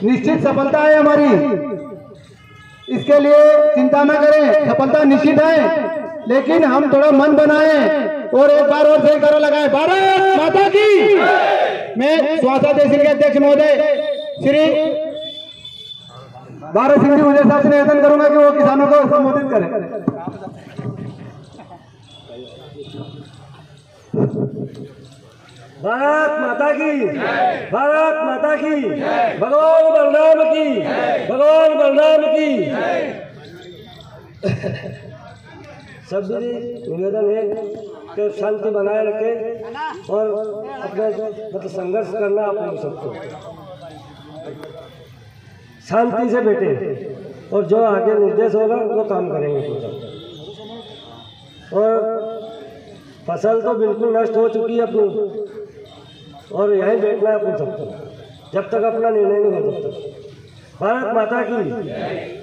निश्चित सफलता है हमारी, इसके लिए चिंता न करें, सफलता निश्चित है। लेकिन हम थोड़ा मन बनाएं और एक बार और सही करो लगाए। भारत माता की। मैं स्वास्थ्य तहसील के अध्यक्ष महोदय श्री भारत सिंह जी मुझे साहब से निवेदन करूंगा कि वो किसानों को संबोधित करें। भारत माता की, भारत माता की, भगवान बलराम की, भगवान बलराम की। सभी निवेदन है कि शांति बनाए रखें और अपने मतलब संघर्ष करना अपने सबको शांति से बैठे और जो आगे निर्देश होगा वो काम करेंगे। और फसल तो बिल्कुल नष्ट हो चुकी है अपनी, और यहीं बैठना है अपन सबको जब तक अपना निर्णय नहीं हो। तब तक भारत माता की।